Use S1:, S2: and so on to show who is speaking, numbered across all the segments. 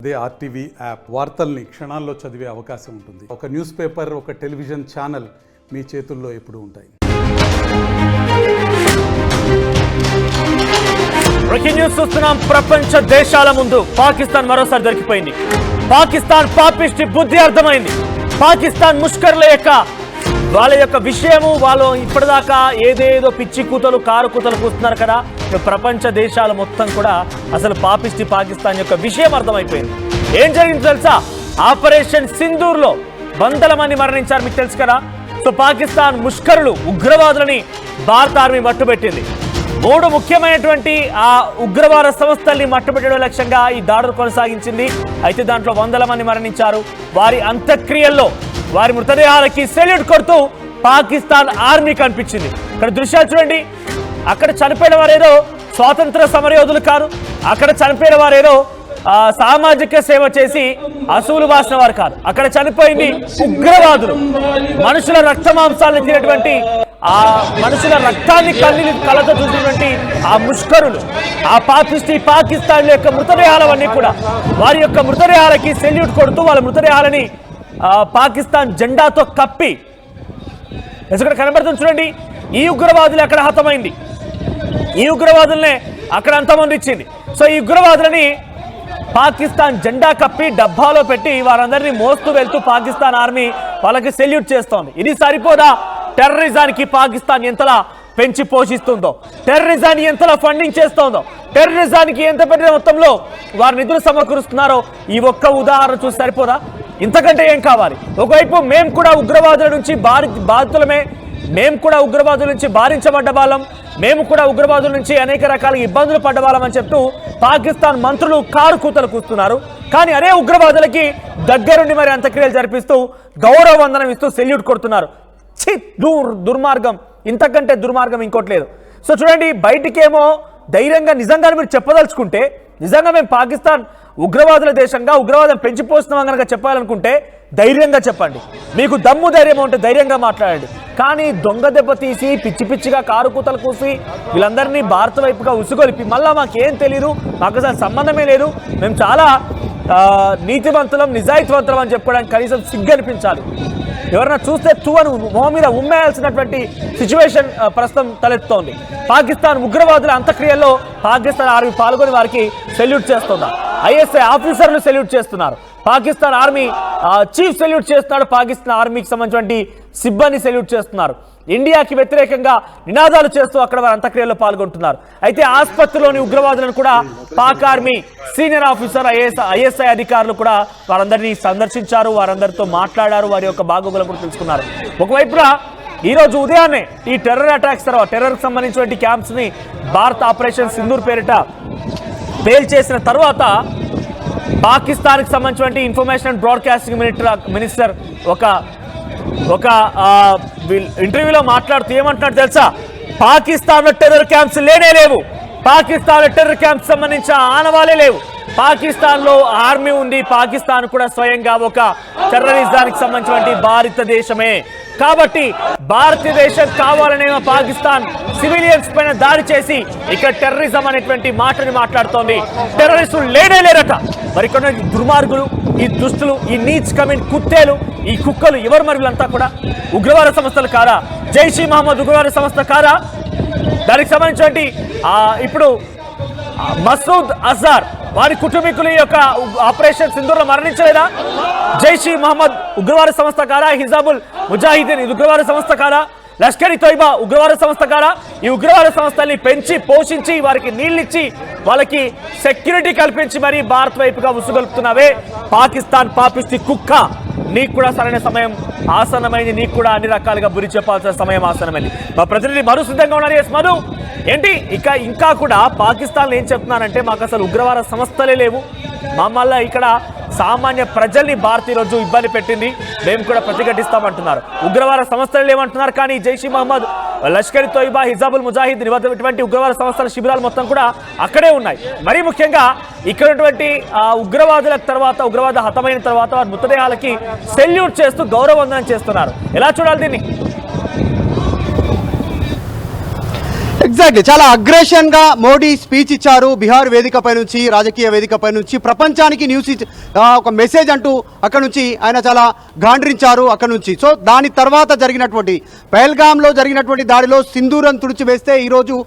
S1: అదే RTV app వార్తల్ని క్షణాల్లో చదివే అవకాశం ఉంటుంది. ఒక న్యూస్ పేపర్, ఒక టెలివిజన్ ఛానల్ మీ చేతుల్లో ఎప్పుడూ ఉంటాయి.
S2: బ్రేకింగ్ న్యూస్ చూస్తున్నాం. ప్రపంచ దేశాల ముందు పాకిస్తాన్ మరోసారి దొరికిపోయింది. పాకిస్తాన్ పాపిష్టి బుద్ధి అర్థమైంది. పాకిస్తాన్ ముష్కర్ల వాళ్ళ యొక్క విషయము, వాళ్ళు ఇప్పటిదాకా ఏదేదో పిచ్చి కూతలు కారు కూతలు కూస్తున్నారు కదా, ప్రపంచ దేశాలు మొత్తం కూడా అసలు పాపిష్టి పాకిస్తాన్ యొక్క విషయం అర్థమైపోయింది. ఏం జరిగింది తెలుసా? ఆపరేషన్ సింధూర్లో వందల మంది మరణించారు, మీకు తెలుసు కదా. సో పాకిస్తాన్ ముష్కరులు ఉగ్రవాదులని భారత ఆర్మీ మట్టుబెట్టింది. 3 ముఖ్యమైనటువంటి ఆ ఉగ్రవాద సంస్థల్ని మట్టుబెట్టడం లక్ష్యంగా ఈ దాడులు కొనసాగించింది. అయితే దాంట్లో వందల మంది మరణించారు. వారి అంత్యక్రియల్లో వారి మృతదేహాలకి సెల్యూట్ కొడుతూ పాకిస్తాన్ ఆర్మీ కనిపించింది. ఇక్కడ దృశ్యాలు చూడండి. అక్కడ చనిపోయిన వారేదో స్వాతంత్ర సమరయోధులు కాదు, అక్కడ చనిపోయిన వారేదో సామాజిక సేవ చేసి అసూలు బాసిన వారు కాదు. అక్కడ చనిపోయింది ఉగ్రవాదులు, మనుషుల రక్త మాంసాలను తినేటువంటి, ఆ మనుషుల రక్తాన్ని కళ్ళతో చూసినటువంటి ఆ ముష్కరులు, ఆ పాపిష్టి పాకిస్తాన్ యొక్క మృతదేహాలవన్నీ కూడా వారి యొక్క మృతదేహాలకి సెల్యూట్ కొడుతూ వాళ్ళ మృతదేహాలని పాకిస్తాన్ జెండాతో కప్పి ఇక్కడ కనబడుతుంది చూడండి. ఈ ఉగ్రవాదులు అక్కడ హతమైంది, ఈ ఉగ్రవాదులనే అక్కడ అంతమంది ఇచ్చింది. సో ఈ ఉగ్రవాదులని పాకిస్తాన్ జెండా కప్పి డబ్బాలో పెట్టి వారందరినీ మోస్తూ వెళ్తూ పాకిస్తాన్ ఆర్మీ వాళ్ళకి సెల్యూట్ చేస్తోంది. ఇది సరిపోదా? టెర్రరిజానికి పాకిస్తాన్ ఎంతలా పెంచి పోషిస్తుందో, టెర్రరిజాన్ని ఎంతలా ఫండింగ్ చేస్తోందో, టెర్రరిజానికి ఎంత పెద్ద మొత్తంలో వారు నిధులు సమకూరుస్తున్నారో ఈ ఒక్క ఉదాహరణ చూసి సరిపోదా? ఇంతకంటే ఏం కావాలి? ఒకవైపు మేము కూడా ఉగ్రవాదుల నుంచి బాధితులమే, మేము కూడా ఉగ్రవాదుల నుంచి బాధించబడ్డ వాళ్ళం, మేము కూడా ఉగ్రవాదుల నుంచి అనేక రకాల ఇబ్బందులు పడ్డ వాళ్ళం అని చెప్తూ పాకిస్తాన్ మంత్రులు కారు కూతలు కూస్తున్నారు. కానీ అదే ఉగ్రవాదులకి దగ్గరుండి మరి అంత్యక్రియలు జరిపిస్తూ గౌరవ వందనం ఇస్తూ సెల్యూట్ కొడుతున్నారు. ఛీ, దుర్మార్గం, ఇంతకంటే దుర్మార్గం ఇంకోటి లేదు. సో చూడండి, బయటికేమో ధైర్యంగా నిజంగా మీరు చెప్పదలుచుకుంటే, నిజంగా మేము పాకిస్తాన్ ఉగ్రవాదుల దేశంగా ఉగ్రవాదం పెంచిపోస్తున్నాం కనుక చెప్పాలనుకుంటే ధైర్యంగా చెప్పండి. మీకు దమ్ము ధైర్యం ఉంటే ధైర్యంగా మాట్లాడండి. కానీ దొంగ దెబ్బ తీసి పిచ్చి పిచ్చిగా కారు కూతలు కూసి వీళ్ళందరినీ భారత వైపుగా ఉసుగొలిపి మళ్ళీ మాకేం తెలియదు, మాకు అసలు సంబంధమే లేదు, మేము చాలా నీతివంతులం నిజాయితీవంతులం అని చెప్పుకోవడానికి కనీసం సిగ్గు అనిపించాలి. ఎవరైనా చూస్తే తువను మొహం మీద ఉమ్మేయాల్సినటువంటి సిచ్యువేషన్ ప్రస్తుతం తలెత్తుతోంది. పాకిస్తాన్ ఉగ్రవాదుల అంత్యక్రియల్లో పాకిస్తాన్ ఆర్మీ పాల్గొని వారికి సెల్యూట్ చేస్తుందా? ఐఎస్ఐ ఆఫీసర్లు సెల్యూట్ చేస్తున్నారు, పాకిస్తాన్ ఆర్మీ చీఫ్ సెల్యూట్ చేస్తున్నాడు, పాకిస్తాన్ ఆర్మీకి సంబంధించినటువంటి సిబ్బంది సెల్యూట్ చేస్తున్నారు. ఇండియాకి వ్యతిరేకంగా నినాదాలు చేస్తూ అక్కడ వారి అంత్యక్రియల్లో పాల్గొంటున్నారు. అయితే ఆసుపత్రిలోని ఉగ్రవాదులను కూడా Pak army senior officer ISI అధికారులు కూడా వారందరినీ సందర్శించారు, వారందరితో మాట్లాడారు, వారి యొక్క బాగోగులు కూడా తెలుసుకున్నారు. ఒకవైపున ఈరోజు ఉదయాన్నే ఈ టెర్రర్ అటాక్స్ తర్వాత టెర్రర్కి సంబంధించినటువంటి క్యాంప్స్ని భారత్ ఆపరేషన్ సింధూర్ పేరిట పేల్చేసిన తర్వాత పాకిస్తాన్కి సంబంధించినటువంటి ఇన్ఫర్మేషన్ అండ్ బ్రాడ్కాస్టింగ్ మినిస్టర్ ఒక ఇంటర్వ్యూలో మాట్లాడుతూ ఏమంటున్నాడు తెలుసా? పాకిస్తాన్లో టెర్రర్ క్యాంప్స్ లేనే లేవు, పాకిస్తాన్లో టెర్రర్ క్యాంప్స్ సంబంధించిన ఆనవాలే లేవు, పాకిస్తాన్లో ఆర్మీ ఉంది, పాకిస్తాన్ కూడా స్వయంగా ఒక టెర్రరిజానికి సంబంధించినటువంటి భారతదేశమే. కాబట్టి భారతదేశం కావాలనే పాకిస్తాన్ సివిలియన్స్ పైన దాడి చేసి ఇక్కడ టెర్రరిజం అనేటువంటి మాటని మాట్లాడుతోంది. టెర్రరిస్టులు లేనే లేరట. మరికొన్న దుర్మార్గులు, ఈ దుస్తులు, ఈ నీచ్ కమిన్ కుత్తేలు, ఈ కుక్కలు ఎవరు? మరి వీళ్ళంతా కూడా ఉగ్రవాద సంస్థలు కారా? జైష్ ఈ మహమ్మద్ ఉగ్రవాద సంస్థ కారా? దానికి సంబంధించినటువంటి ఇప్పుడు మసూద్ అజార్ వారి కుటుంబీకుల యొక్క ఆపరేషన్ సింధూర్లో మరణించలేదా? జైష్ ఈ మహమ్మద్ ఉగ్రవాద సంస్థ కారా? హిజాబుల్ ముజాహిదీన్ ఇది ఉగ్రవాద సంస్థ కారా? లష్కర్ ఇ తోయిబా ఉగ్రవాద సంస్థ కారా? ఈ ఉగ్రవాద సంస్థల్ని పెంచి పోషించి వారికి నీళ్ళిచ్చి వాళ్ళకి సెక్యూరిటీ కల్పించి మరీ భారత్ వైపుగా ఉసుగొలుపుతున్నావే పాకిస్తాన్ పాపిష్టి కుక్క, నీకు కూడా సరైన సమయం ఆసన్నమైంది, నీకు కూడా అన్ని రకాలుగా బురి చెప్పాల్సిన సమయం ఆసన్నమైంది. మా ప్రతినిధి మధు సిద్ధంగా ఉన్నారు. ఎస్ మధు, ఏంటి ఇంకా కూడా పాకిస్తాన్లో ఏం చెప్తున్నారంటే మాకు అసలు ఉగ్రవాద సంస్థలే లేవు, మమ్మల్ని ఇక్కడ సామాన్య ప్రజల్ని భారత్ ఈరోజు ఇబ్బంది పెట్టింది, మేము కూడా ప్రతిఘటిస్తామంటున్నారు. ఉగ్రవాద సంస్థలు లేవంటున్నారు. కానీ జైష్ ఈ మహమ్మద్, లష్కర్ ఇ తోయిబా, హిజాబుల్ ముజాహిదీన్ ఇటువంటి ఉగ్రవాద సంస్థల శిబిరాలు మొత్తం కూడా అక్కడే ఉన్నాయి. మరీ ముఖ్యంగా ఇక్కడ ఉన్నటువంటి ఉగ్రవాదుల తర్వాత, ఉగ్రవాద హతమైన తర్వాత వారి మృతదేహాలకి సెల్యూట్ చేస్తూ గౌరవ వందనం చేస్తున్నారు. ఎలా చూడాలి దీన్ని?
S3: ఎగ్జాక్ట్లీ చాలా అగ్రెషన్ గా మోడీ స్పీచ్ ఇచ్చారు బీహార్ వేదికపై నుంచి, రాజకీయ వేదికపై నుంచి ప్రపంచానికి న్యూస్ ఒక మెసేజ్ అంటూ అక్కడ నుంచి ఆయన చాలా గాండ్రించారు అక్కడ నుంచి. సో దాని తర్వాత జరిగినటువంటి పహల్గామ్లో జరిగినటువంటి దాడిలో సింధూరం తుడిచివేస్తే ఈరోజు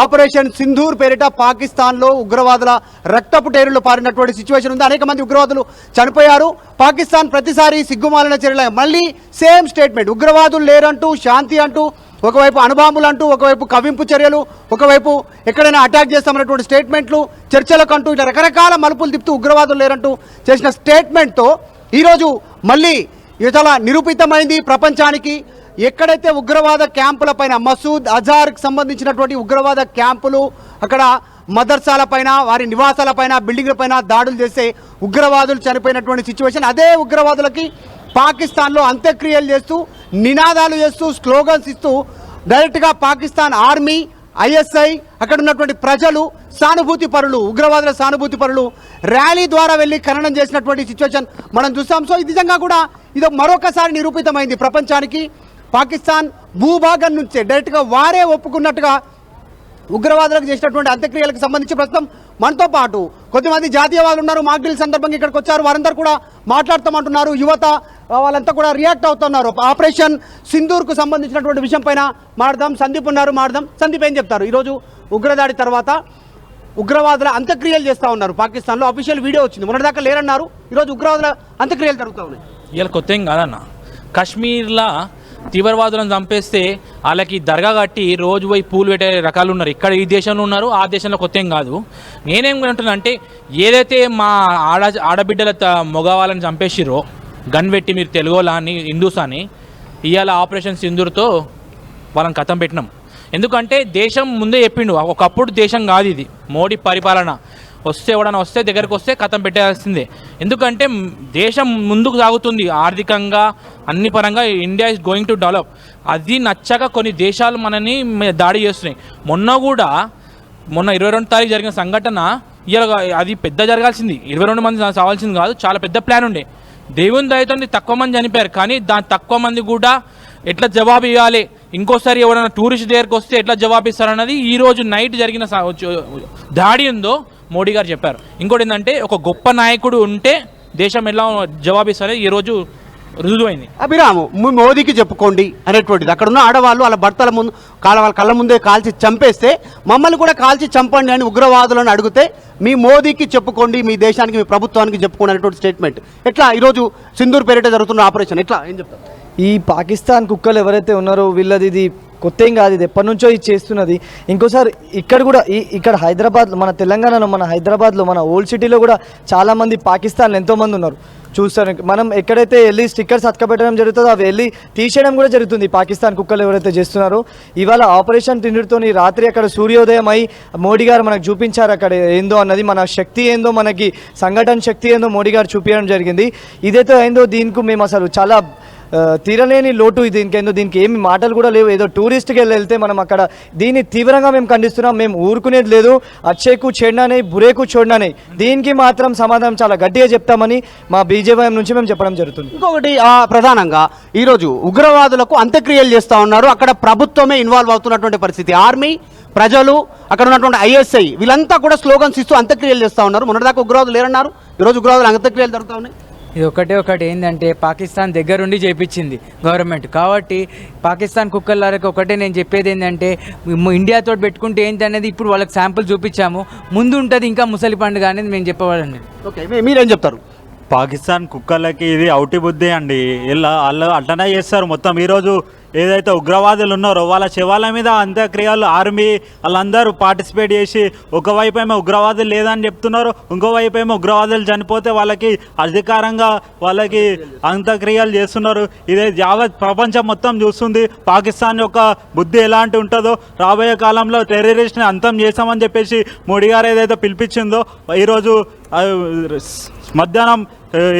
S3: ఆపరేషన్ సింధూర్ పేరిట పాకిస్తాన్లో ఉగ్రవాదుల రక్తపు టేరులు పారినటువంటి సిచ్యువేషన్ ఉంది. అనేక మంది ఉగ్రవాదులు చనిపోయారు. పాకిస్తాన్ ప్రతిసారి సిగ్గుమాలిన చర్యలు, మళ్ళీ సేమ్ స్టేట్మెంట్, ఉగ్రవాదులు లేరంటూ, శాంతి అంటూ, ఒకవైపు అణుబాంబులు అంటూ, ఒకవైపు కవింపు చర్యలు, ఒకవైపు ఎక్కడైనా అటాక్ చేస్తామన్నటువంటి స్టేట్మెంట్లు, చర్చలకు అంటూ ఇట్లా రకరకాల మలుపులు తిప్పుతూ ఉగ్రవాదులు లేరంటూ చేసిన స్టేట్మెంట్తో ఈరోజు మళ్ళీ ఇది చాలా నిరూపితమైంది ప్రపంచానికి. ఎక్కడైతే ఉగ్రవాద క్యాంపుల పైన, మసూద్ అజార్కి సంబంధించినటువంటి ఉగ్రవాద క్యాంపులు, అక్కడ మదర్సాల పైన, వారి నివాసాల పైన, బిల్డింగ్ల పైన దాడులు చేస్తే ఉగ్రవాదులు చనిపోయినటువంటి సిచ్యువేషన్, అదే ఉగ్రవాదులకి పాకిస్తాన్లో అంత్యక్రియలు చేస్తూ, నినాదాలు చేస్తూ, స్లోగన్స్ ఇస్తూ డైరెక్ట్గా పాకిస్తాన్ ఆర్మీ, ఐఎస్ఐ, అక్కడ ఉన్నటువంటి ప్రజలు, సానుభూతి పరులు, ఉగ్రవాదుల సానుభూతి పరులు ర్యాలీ ద్వారా వెళ్ళి ఖననం చేసినటువంటి సిచ్యువేషన్ మనం చూస్తాం. సో ఇది నిజంగా కూడా ఇది మరొకసారి నిరూపితమైంది ప్రపంచానికి. పాకిస్తాన్ భూభాగం నుంచే డైరెక్ట్గా వారే ఒప్పుకున్నట్టుగా ఉగ్రవాదులకు చేసినటువంటి అంత్యక్రియలకు సంబంధించి ప్రస్తుతం మనతో పాటు కొద్దిమంది జాతీయవాదులు ఉన్నారు. మాక్ డ్రిల్ సందర్భంగా ఇక్కడికి వచ్చారు. వారందరూ కూడా మాట్లాడతామంటున్నారు. యువత వాళ్ళంతా కూడా రియాక్ట్ అవుతున్నారు. ఆపరేషన్ సింధూర్కు సంబంధించినటువంటి విషయం పైన మాట్లాడదాం. సందీప్ ఉన్నారు, మాట్లాడదాం. సందీప్ ఏం చెప్తారు? ఈరోజు ఉగ్రదాడి తర్వాత ఉగ్రవాదుల అంత్యక్రియలు చేస్తూ ఉన్నారు పాకిస్తాన్లో. అఫీషియల్ వీడియో వచ్చింది, మొన్నటిదాకా లేరన్నారు. ఈరోజు ఉగ్రవాదుల అంత్యక్రియలు జరుగుతూ ఉన్నాయి.
S4: ఇలా కొత్త ఏం కాదన్న, కాశ్మీర్లో తీవ్రవాదులను చంపేస్తే వాళ్ళకి దర్గా కట్టి రోజు పోయి పూలు పెట్టే రకాలు ఉన్నారు. ఇక్కడ ఈ దేశంలో ఉన్నారు, ఆ దేశంలో కొత్త ఏం కాదు. నేనేం అంటున్నా అంటే, ఏదైతే మా ఆడబిడ్డల మగవాళ్ళని చంపేసిరో గన్ పెట్టి, మీరు తెలుగోలా అని, హిందూస్ అని, ఇవాళ ఆపరేషన్ సింధూర్తో వాళ్ళని కథం పెట్టినాం. ఎందుకంటే దేశం ముందే చెప్పిండు, ఒకప్పుడు దేశం కాదు ఇది, మోడీ పరిపాలన. వస్తే ఎవడన్నా వస్తే దగ్గరకు వస్తే కథం పెట్టేయాల్సిందే. ఎందుకంటే దేశం ముందుకు సాగుతుంది ఆర్థికంగా, అన్ని పరంగా. India is going to develop. అది నచ్చక కొన్ని దేశాలు మనని దాడి చేస్తున్నాయి. మొన్న 22 తారీఖు జరిగిన సంఘటన, ఇవాళ అది పెద్ద జరగాల్సింది, 22 మంది సావాల్సింది కాదు, చాలా పెద్ద ప్లాన్ ఉండే. దేవుని దయతో తక్కువ మంది చనిపోయారు, కానీ దాని తక్కువ మంది కూడా ఎట్లా జవాబు ఇవ్వాలి, ఇంకోసారి ఎవరైనా టూరిస్ట్ దగ్గరికి వస్తే ఎట్లా జవాబు ఇస్తారన్నది ఈరోజు నైట్ జరిగిన దాడి ఉందో మోడీ గారు చెప్పారు. ఇంకోటి ఏంటంటే, ఒక గొప్ప నాయకుడు ఉంటే దేశం ఎలా జవాబిస్తారని ఈరోజు రుజువైంది.
S3: అభిరాము, మోదీకి చెప్పుకోండి అనేటువంటిది. అక్కడ ఉన్న ఆడవాళ్ళు వాళ్ళ భర్తల ముందు వాళ్ళ కళ్ళ ముందే కాల్చి చంపేస్తే మమ్మల్ని కూడా కాల్చి చంపండి అని ఉగ్రవాదులను అడిగితే, మీ మోదీకి చెప్పుకోండి, మీ దేశానికి, మీ ప్రభుత్వానికి చెప్పుకోండి అనేటువంటి స్టేట్మెంట్. ఎట్లా ఈరోజు సింధూర్ పేరిట జరుగుతున్న ఆపరేషన్ ఎట్లా, ఏం చెప్తారు?
S5: ఈ పాకిస్తాన్ కుక్కలు ఎవరైతే ఉన్నారో వీళ్ళది ఇది కొత్త ఏం కాదు, ఇది ఎప్పటి నుంచో ఇది చేస్తున్నది. ఇంకోసారి ఇక్కడ కూడా ఇక్కడ హైదరాబాద్లో, మన తెలంగాణలో, మన హైదరాబాద్లో, మన ఓల్డ్ సిటీలో కూడా చాలామంది పాకిస్తాన్లో ఎంతోమంది ఉన్నారు. చూస్తారు, మనం ఎక్కడైతే వెళ్ళి స్టిక్కర్స్ అతకబెట్టడం జరుగుతుందో అవి వెళ్ళి తీసేయడం కూడా జరుగుతుంది. పాకిస్తాన్ కుక్కలు ఎవరైతే చేస్తున్నారో, ఇవాళ ఆపరేషన్ సింధూర్తోని రాత్రి అక్కడ సూర్యోదయం అయి మోడీ గారు మనకు చూపించారు అక్కడ ఏందో అన్నది, మన శక్తి ఏందో, మనకి సంఘటన శక్తి ఏందో మోడీ గారు చూపించడం జరిగింది. ఇదైతే ఏందో దీనికి మేము అసలు చాలా తీరలేని లోటు. దీనికి ఏమి మాటలు కూడా లేవు. ఏదో టూరిస్ట్కి వెళ్తే మనం అక్కడ దీన్ని తీవ్రంగా మేము ఖండిస్తున్నాం. మేము ఊరుకునేది లేదు. అచ్చేకు చెడ్డానే, బురేకు చూడడానే, దీనికి మాత్రం సమాధానం చాలా గట్టిగా చెప్తామని మా బీజేపీ నుంచి మేము చెప్పడం జరుగుతుంది.
S3: ఇంకొకటి, ప్రధానంగా ఈరోజు ఉగ్రవాదులకు అంత్యక్రియలు చేస్తూ ఉన్నారు. అక్కడ ప్రభుత్వమే ఇన్వాల్వ్ అవుతున్నటువంటి పరిస్థితి. ఆర్మీ, ప్రజలు, అక్కడ ఉన్నటువంటి ఐఎస్ఐ వీళ్ళంతా కూడా స్లోగన్స్ ఇస్తూ అంత్యక్రియలు చేస్తూ ఉన్నారు. మొన్నటిదాకా ఉగ్రవాదులు లేరన్నారు, ఈరోజు ఉగ్రవాదులు అంత్యక్రియలు జరుగుతూ ఉన్నాయి.
S6: ఇది ఒకటి ఏంటంటే, పాకిస్తాన్ దగ్గరుండి చేయించింది గవర్నమెంట్. కాబట్టి పాకిస్తాన్ కుక్కర్లకి ఒకటే నేను చెప్పేది ఏంటంటే, ఇండియాతో పెట్టుకుంటే ఏంటనేది ఇప్పుడు వాళ్ళకి శాంపుల్ చూపించాము. ముందు ఉంటుంది ఇంకా ముసలి పండుగ అనేది మేము చెప్పవాలండి.
S3: ఓకే, మీరేం చెప్తారు?
S7: పాకిస్తాన్ కుక్కలకి ఇది అవుటి బుద్ధి అండి. ఇలా వాళ్ళు అట్లనే చేస్తారు మొత్తం. ఈరోజు ఏదైతే ఉగ్రవాదులు ఉన్నారో వాళ్ళ శవాల మీద అంత్యక్రియలు ఆర్మీ వాళ్ళందరూ పార్టిసిపేట్ చేసి, ఒకవైపు ఏమో ఉగ్రవాదులు లేదని చెప్తున్నారు, ఇంకోవైపు ఏమో ఉగ్రవాదులు చనిపోతే వాళ్ళకి అధికారంగా వాళ్ళకి అంత్యక్రియలు చేస్తున్నారు. ఇదే యావత్ ప్రపంచం మొత్తం చూస్తుంది పాకిస్తాన్ యొక్క బుద్ధి ఎలాంటి ఉంటుందో. రాబోయే కాలంలో టెర్రరిస్ట్ని అంతం చేస్తామని చెప్పేసి మోడీ గారు ఏదైతే పిలిపించిందో, ఈరోజు మధ్యాహ్నం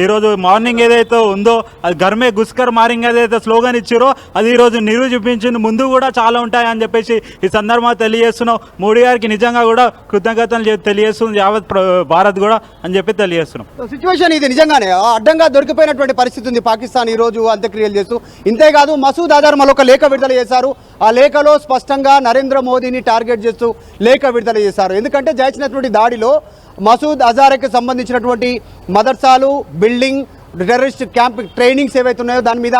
S7: ఈరోజు మార్నింగ్ ఏదైతే ఉందో అది గర్మే గుస్కర్ మారింగ్ ఏదైతే స్లోగన్ ఇచ్చారో అది ఈరోజు నిరూపించింది. ముందు కూడా చాలా ఉంటాయని చెప్పేసి ఈ సందర్భంగా తెలియజేస్తున్నాం. మోడీ గారికి నిజంగా కూడా కృతజ్ఞతలు తెలియజేస్తుంది యావత్ భారత్ కూడా అని చెప్పి తెలియజేస్తున్నాం.
S3: సిచ్యువేషన్ ఇది నిజంగానే అడ్డంగా దొరికిపోయినటువంటి పరిస్థితి ఉంది పాకిస్తాన్ ఈ రోజు అంత్యక్రియలు చేస్తూ. ఇంతేకాదు మసూద్ అజర్ మరొక లేఖ విడుదల చేశారు. ఆ లేఖలో స్పష్టంగా నరేంద్ర మోదీని టార్గెట్ చేస్తూ లేఖ విడుదల చేశారు. ఎందుకంటే జరిగినటువంటి దాడిలో మసూద్ అజార్కి సంబంధించినటువంటి మదర్సాలు, బిల్డింగ్, టెర్రరిస్ట్ క్యాంప్ ట్రైనింగ్స్ ఏవైతే ఉన్నాయో దాని మీద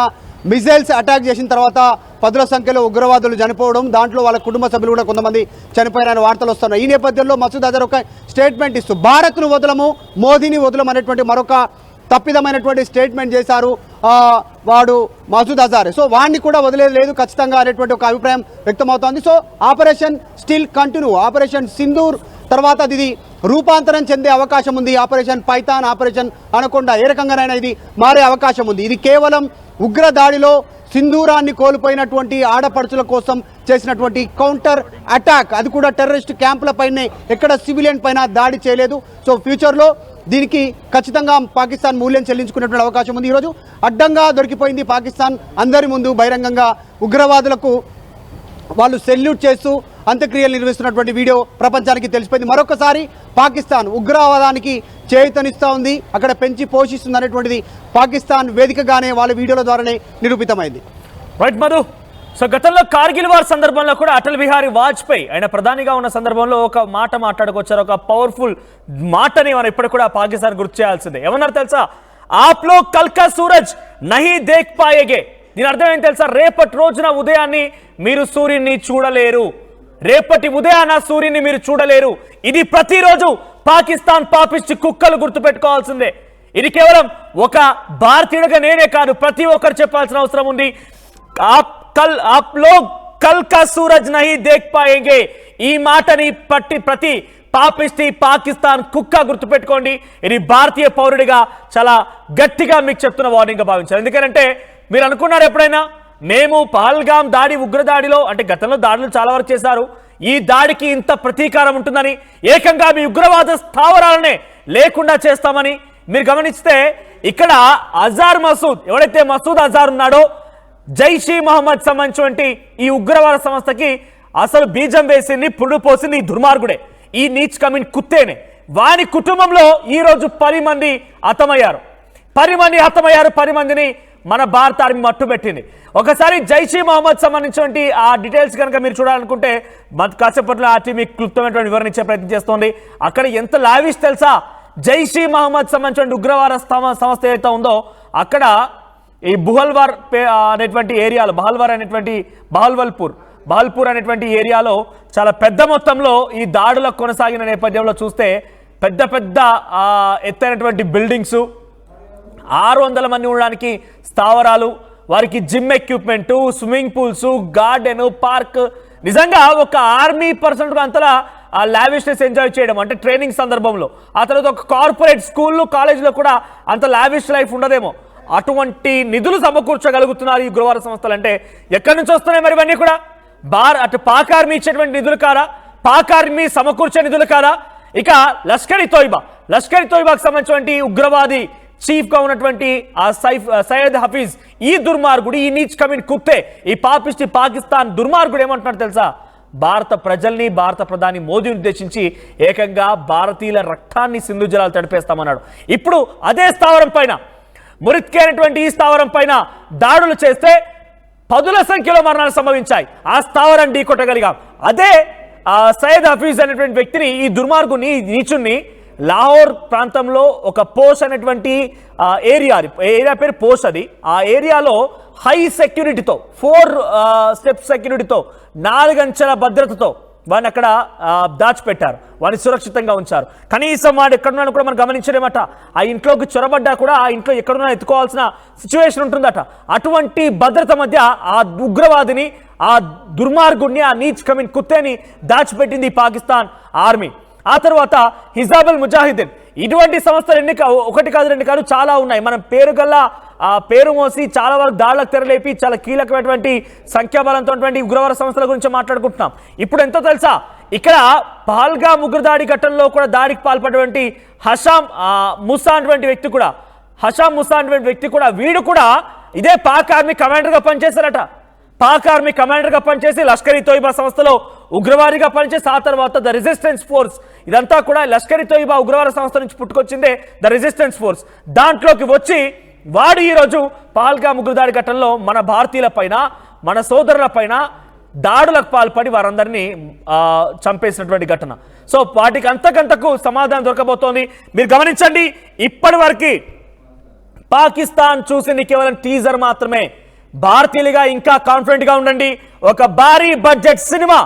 S3: మిజైల్స్ అటాక్ చేసిన తర్వాత పదుల సంఖ్యలో ఉగ్రవాదులు చనిపోవడం, దాంట్లో వాళ్ళ కుటుంబ సభ్యులు కూడా కొంతమంది చనిపోయారనే వార్తలు వస్తున్నాయి. ఈ నేపథ్యంలో మసూద్ అజర్ ఒక స్టేట్మెంట్ ఇస్తూ భారత్ను వదలము, మోదీని వదలము అనేటువంటి మరొక తప్పిదమైనటువంటి స్టేట్మెంట్ చేశారు వాడు మసూద్ అజార్. సో వాడిని కూడా వదిలేదు లేదు ఖచ్చితంగా అనేటువంటి ఒక అభిప్రాయం వ్యక్తమవుతోంది. So operation still continue. Operation Sindoor తర్వాత ఇది రూపాంతరం చెందే అవకాశం ఉంది. ఆపరేషన్ పైథాన్, ఆపరేషన్ అనకొండ ఏ రకంగానైనా ఇది మారే అవకాశం ఉంది. ఇది కేవలం ఉగ్ర దాడిలో సింధూరాన్ని కోల్పోయినటువంటి ఆడపడుచుల కోసం చేసినటువంటి కౌంటర్ అటాక్. అది కూడా టెర్రరిస్ట్ క్యాంపుల పైనే, ఎక్కడ సివిలియన్ పైన దాడి చేయలేదు. సో ఫ్యూచర్లో దీనికి ఖచ్చితంగా పాకిస్తాన్ మూల్యం చెల్లించుకునేటువంటి అవకాశం ఉంది. ఈరోజు అడ్డంగా దొరికిపోయింది పాకిస్తాన్. అందరి ముందు బహిరంగంగా ఉగ్రవాదులకు వాళ్ళు సెల్యూట్ చేస్తూ అంత్యక్రియలు నిర్వహిస్తున్నటువంటి వీడియో ప్రపంచానికి తెలిసిపోయింది. మరొకసారి పాకిస్తాన్ ఉగ్రవాదానికి చేయూతనిస్తూ ఉంది, అక్కడ పెంచి పోషిస్తుంది అనేటువంటిది పాకిస్తాన్ వేదికగానే వాళ్ళ వీడియోల ద్వారానే నిరూపితమైంది.
S2: రైట్ మధు. సో గతంలో కార్గిల్ వార్ సందర్భంలో కూడా అటల్ బిహారీ వాజ్పేయి ఆయన ప్రధానిగా ఉన్న సందర్భంలో ఒక మాట మాట్లాడుకొచ్చారు. ఒక పవర్ఫుల్ మాటని మనం ఇప్పుడు కూడా పాకిస్తాన్ గుర్తు చేయాల్సిందే. ఏమన్నారు తెలుసా? ఆప్లో కల్కా సూరజ్ నహీ దేఖ్ పాయేగే. దీని అర్థం ఏంటి తెలుసా? రేపటి రోజున ఉదయాన్ని మీరు సూర్యుని చూడలేరు, రేపటి ఉదయాన సూర్యుని మీరు చూడలేరు. ఇది ప్రతిరోజు పాకిస్తాన్ పాపిస్ట్ కుక్కలు గుర్తుపెట్టుకోవాల్సిందే. ఇది కేవలం ఒక భారతీయుడిగా నేనే కాదు, ప్రతి ఒక్కరు చెప్పాల్సిన అవసరం ఉంది. आप लोग कल का सूरज नहीं देख पाएंगे. ఈ మాటని పట్టి ప్రతి పాపిస్టి పాకిస్తాన్ కుక్క గుర్తుపెట్టుకోండి. ఇది భారతీయ పౌరుడిగా చాలా గట్టిగా మీకు చెప్తున్న వార్నింగ్ గా భావించాలి. ఎందుకంటే మీరు అనుకున్నారు ఎప్పుడైనా మేము పహల్గామ్ దాడి ఉగ్రదాడిలో, అంటే గతంలో దాడులు చాలా వరకు చేశారు, ఈ దాడికి ఇంత ప్రతీకారం ఉంటుందని, ఏకంగా మీ ఉగ్రవాద స్థావరాలనే లేకుండా చేస్తామని మీరు గమనిస్తే ఇక్కడ అజార్ మసూద్, ఎవడైతే మసూద్ అజార్ ఉన్నాడో జైషీ మహమ్మద్ సంబంధించినటువంటి ఈ ఉగ్రవాద సంస్థకి అసలు బీజం వేసింది, పురుడు పోసింది ఈ దుర్మార్గుడే, ఈ నీచ్ కమిన్ కుత్తేనే. వాని కుటుంబంలో ఈరోజు 10 మంది హతమయ్యారు. 10 మందిని మన భారత ఆర్మీ మట్టుబెట్టింది. ఒకసారి జైషీ మహమ్మద్ సంబంధించినటువంటి ఆ డీటెయిల్స్ కనుక మీరు చూడాలనుకుంటే కాసేపట్లో ఆ టీం మీకు క్లుప్తమైనటువంటి వివరణ ఇచ్చే ప్రయత్నం చేస్తోంది. అక్కడ ఎంత లావిష్ తెలుసా? జైషీ మహమ్మద్ సంబంధించిన ఉగ్రవాద సంస్థ ఏదైతే ఉందో అక్కడ ఈ బుహల్వార్ అనేటువంటి ఏరియాలో, బహల్పూర్ అనేటువంటి ఏరియాలో చాలా పెద్ద మొత్తంలో ఈ దాడులకు కొనసాగిన నేపథ్యంలో చూస్తే పెద్ద ఎత్తైనటువంటి బిల్డింగ్స్, 600 మంది ఉండడానికి స్థావరాలు, వారికి gym equipment, swimming pools, garden, park. నిజంగా ఒక ఆర్మీ పర్సన్ అంతలా ఆ లావిష్నెస్ ఎంజాయ్ చేయడం అంటే ట్రైనింగ్ సందర్భంలో. ఆ తర్వాత ఒక కార్పొరేట్ స్కూళ్ళు, కాలేజీలో కూడా అంత లావిష్ లైఫ్ ఉండదేమో. అటువంటి నిధులు సమకూర్చగలుగుతున్నారు ఈ ఉగ్రవాద సంస్థలు. అంటే ఎక్కడి నుంచి వస్తున్నాయి మరి ఇవన్నీ కూడా? అటు పాక్ ఆర్మీ ఇచ్చేటువంటి నిధులు కాదా? పాక్ ఆర్మీ సమకూర్చే నిధులు కాదా? ఇక లష్కర్ ఇ తోయిబాకి సంబంధించినటువంటి ఉగ్రవాది చీఫ్ గా ఉన్నటువంటి ఆ సయ్యద్ హఫీజ్, ఈ దుర్మార్గుడు, ఈ నీచ్ కమిన్ కుత్తే, ఈ పాపిస్టి పాకిస్తాన్ దుర్మార్గుడు ఏమంటున్నాడు తెలుసా? భారత ప్రజల్ని, భారత ప్రధాని మోదీని ఉద్దేశించి ఏకంగా భారతీయుల రక్తాన్ని సింధు జలాలు తడిపేస్తామన్నాడు. ఇప్పుడు అదే స్థావరం పైన, మురిత్కే అనేటువంటి ఈ స్థావరం పైన దాడులు చేస్తే 10ల సంఖ్యలో మరణాలు సంభవించాయి. ఆ స్థావరం ఢీకొట్టగలిగాం. అదే సయ్యద్ హఫీజ్ అనేటువంటి వ్యక్తిని, ఈ దుర్మార్గుని, నీచుని లాహోర్ ప్రాంతంలో ఒక పోష్ అనేటువంటి ఏరియా పేరు పోష్. అది ఆ ఏరియాలో హై సెక్యూరిటీతో, 4 స్టెప్ సెక్యూరిటీతో, 4 అంచెల భద్రతతో వాడిని అక్కడ దాచిపెట్టారు, వాడిని సురక్షితంగా ఉంచారు. కనీసం వాడు ఎక్కడున్నా కూడా మనం గమనించలేమట. ఆ ఇంట్లోకి చొరబడ్డా కూడా ఆ ఇంట్లో ఎక్కడున్నా ఎత్తుకోవాల్సిన సిచ్యువేషన్ ఉంటుందట. అటువంటి భద్రత మధ్య ఆ ఉగ్రవాదిని, ఆ దుర్మార్గుడిని, ఆ నీచ్ కమిన్ కుత్తేని దాచిపెట్టింది పాకిస్తాన్ ఆర్మీ. ఆ తర్వాత హిజాబుల్ ముజాహిదీన్, ఇటువంటి సంస్థలు ఒకటి కాదు, 2 కాదు, చాలా ఉన్నాయి. మనం పేరు మోసి చాలా వరకు దాడులకు తెరలేపి చాలా కీలకమైనటువంటి సంఖ్యాబలంతో ఉగ్రవాద సంస్థల గురించి మాట్లాడుకుంటున్నాం. ఇప్పుడు ఎంతో తెలుసా? ఇక్కడ పహల్గామ్ ఉగ్రదాడి ఘటనలో కూడా దాడికి పాల్పడినటువంటి హషామ్ ముసా అటువంటి వ్యక్తి కూడా వీడు కూడా ఇదే పాక్ ఆర్మీ కమాండర్గా పనిచేశారట. పాక్ ఆర్మీ కమాండర్గా పనిచేసి లష్కర్-ఈ తోయిబా సంస్థలో ఉగ్రవాదిగా పనిచేసి ఆ తర్వాత ద రెసిస్టెన్స్ ఫోర్స్, ఇదంతా కూడా లష్కర్-ఈ తోయిబా ఉగ్రవాద సంస్థ నుంచి పుట్టుకొచ్చిందే ద రెసిస్టెన్స్ ఫోర్స్. దాంట్లోకి వచ్చి వాడు ఈరోజు పహల్గామ్ ఉగ్రదాడి ఘటనలో మన భారతీయుల పైన, మన సోదరుల పైన దాడులకు పాల్పడి వారందరినీ చంపేసినటువంటి ఘటన. సో వాటికి అంతకంతకు సమాధానం దొరకబోతోంది. మీరు గమనించండి, ఇప్పటి వరకు పాకిస్తాన్ చూసింది కేవలం టీజర్ మాత్రమే. భారతీయులుగా ఇంకా కాన్ఫిడెంట్ గా ఉండండి. ఒక భారీ బడ్జెట్ సినిమా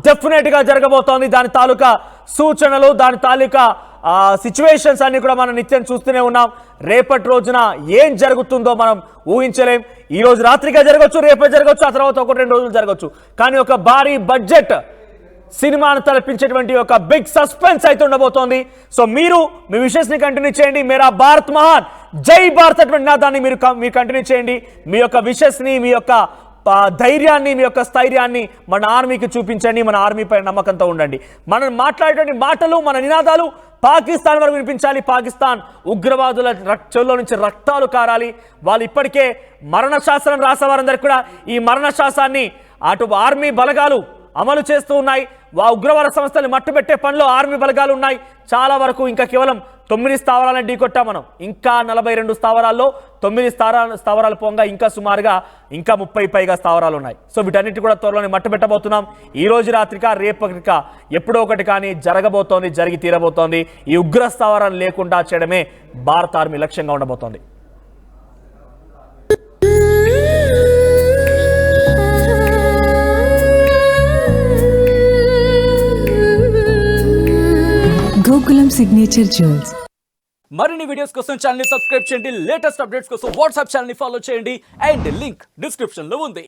S2: డెఫినెట్ గా జరగబోతోంది. దాని తాలూకా సూచనలు, దాని తాలూకా సిచ్యువేషన్స్ అన్ని కూడా మనం నిత్యం చూస్తూనే ఉన్నాం. రేపటి రోజున ఏం జరుగుతుందో మనం ఊహించలేం. ఈ రోజు రాత్రిగా జరగవచ్చు, రేపే జరగవచ్చు, ఆ తర్వాత 1-2 రోజులు జరగవచ్చు. కానీ ఒక భారీ బడ్జెట్ సినిమాను తలపించేటువంటి ఒక బిగ్ సస్పెన్స్ అయితే ఉండబోతోంది. సో మీరు మీ విషెస్ ని కంటిన్యూ చేయండి. మేరా భారత్ మహాన్, జై భారత్ అటువంటి నినాదాన్ని మీరు కంటిన్యూ చేయండి. మీ యొక్క విషెస్ ని, మీ యొక్క ధైర్యాన్ని, మీ యొక్క స్థైర్యాన్ని మన ఆర్మీకి చూపించండి. మన ఆర్మీ పైన నమ్మకంతో ఉండండి. మనం మాట్లాడేటువంటి మాటలు, మన నినాదాలు పాకిస్తాన్ వరకు వినిపించాలి. పాకిస్తాన్ ఉగ్రవాదుల చెవుల్లో నుంచి రక్తాలు కారాలి. వాళ్ళు ఇప్పటికే మరణ శాసనం రాసేవారందరికీ కూడా ఈ మరణ శాసాన్ని అటు ఆర్మీ బలగాలు అమలు చేస్తూ ఉన్నాయి. ఉగ్రవాద సంస్థలు మట్టుబెట్టే పనిలో ఆర్మీ బలగాలు ఉన్నాయి. చాలా వరకు ఇంకా కేవలం 9 స్థావరాలను ఢీకొట్టాం మనం. ఇంకా 42 స్థావరాల్లో 9 స్థావరాలు పోగా ఇంకా సుమారుగా ఇంకా 30 పైగా స్థావరాలు ఉన్నాయి. సో వీటన్నిటి కూడా త్వరలోనే మట్టుబెట్టబోతున్నాం. ఈ రోజు రాత్రిక రేపటిక ఎప్పుడో ఒకటి కానీ జరగబోతోంది, జరిగి తీరబోతోంది. ఈ ఉగ్ర స్థావరాలు లేకుండా చేయడమే భారత ఆర్మీ లక్ష్యంగా ఉండబోతోంది.
S8: Gokulam signature jewels.
S2: మరిన్ని వీడియోస్ కోసం ఛానల్ ని సబ్స్క్రైబ్ చేయండి. లేటెస్ట్ అప్డేట్స్ కోసం వాట్సాప్ ఛానల్ ని ఫాలో చేయండి. అండ్ లింక్ డిస్క్రిప్షన్ లో ఉంది.